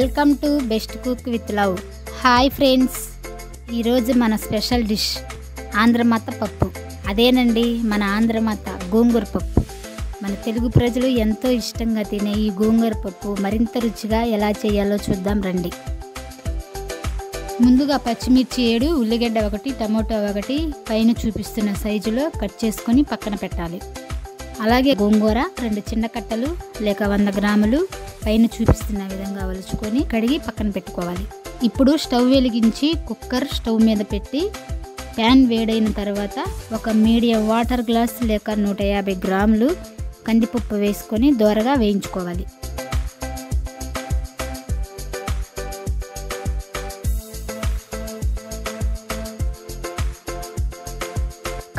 Welcome to best cook with love. Hi friends, ఈరోజు మన special dish ఆంధ్రమాత పప్పు. అదేనండి మన ఆంధ్రమాత గోంగూర పప్పు. మన తెలుగు ప్రజలు ఎంతో ఇష్టంగా తినే ఈ గోంగూర పప్పు మరింత రుచిగా ఎలా చేయాలో చూద్దాం రండి. ముందుగా పచ్చిమిర్చి 7, ఉల్లిగడ్డ 1, టమోటా 1 పైన చూపిస్తున్న సైజులో కట్ చేసుకొని పక్కన పెట్టాలి. అలాగే గోంగూర 2 చిన్న కట్టలు లేక 100 గ్రాములు పైన చూపిస్తున్న విధంగా వలుచుకొని కడిగి పక్కన పెట్టుకోవాలి. ఇప్పుడు స్టవ్ వెలిగించి కుక్కర్ స్టవ్ మీద పెట్టి ప్యాన్ వేడైన తర్వాత ఒక మీడియం వాటర్ గ్లాస్ లేక 150 గ్రాములు కందిపప్పు వేసుకొని దోరగా వేయించుకోవాలి.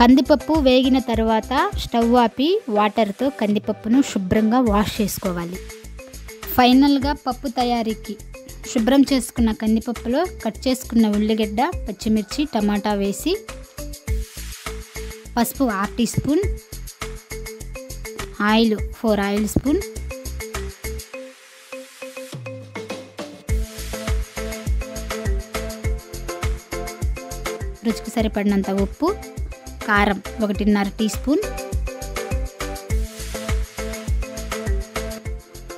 కందిపప్పు వేగిన తర్వాత స్టవ్ ఆపి వాటర్తో కందిపప్పును శుభ్రంగా వాష్ చేసుకోవాలి. ఫైనల్గా పప్పు తయారీకి శుభ్రం చేసుకున్న కందిపప్పులో కట్ చేసుకున్న ఉల్లిగడ్డ, పచ్చిమిర్చి, టమాటా వేసి పసుపు 1/2 teaspoon, oil 4 oil spoon, రుచికి సరిపడినంత ఉప్పు, కారం 1.5 టీ స్పూన్,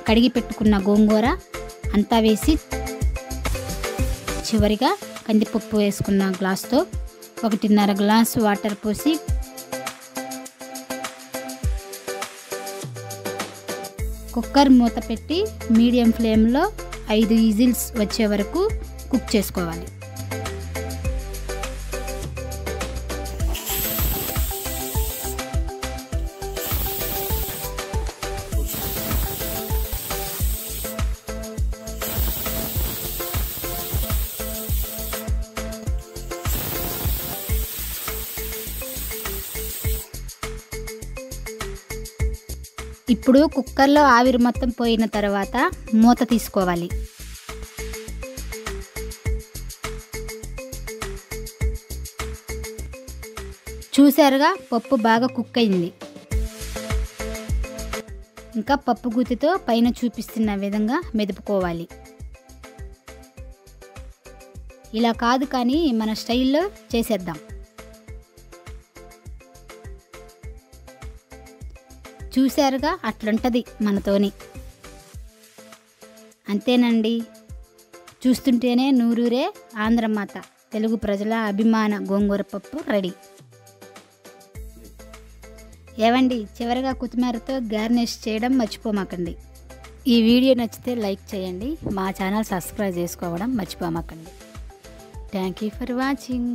కడిగి పెట్టుకున్న గోంగూర అంతా వేసి చివరిగా కందిపప్పు వేసుకున్న గ్లాస్తో 1.5 గ్లాసు వాటర్ పోసి కుక్కర్ మూత పెట్టి మీడియం ఫ్లేమ్లో 5 విజిల్స్ వచ్చే వరకు కుక్ చేసుకోవాలి. ఇప్పుడు కుక్కర్లో ఆవిరి మొత్తం పోయిన తర్వాత మూత తీసుకోవాలి. చూసారుగా పప్పు బాగా కుక్ అయింది. ఇంకా పప్పు గుత్తితో పైన చూపిస్తున్న విధంగా మెదుపుకోవాలి. ఇలా కాదు కానీ మన స్టైల్లో చేసేద్దాం. చూశారుగా అట్లుంటుంది మనతోని. అంతేనండి, చూస్తుంటేనే నూరూరే ఆంధ్రమాత తెలుగు ప్రజల అభిమాన గోంగూర పప్పు రెడీ. ఏవండి, చివరిగా కొత్తిమీరతో గార్నిష్ చేయడం మర్చిపోమాకండి. ఈ వీడియో నచ్చితే లైక్ చేయండి, మా ఛానల్ సబ్స్క్రైబ్ చేసుకోవడం మర్చిపోమాకండి. Thank you for watching.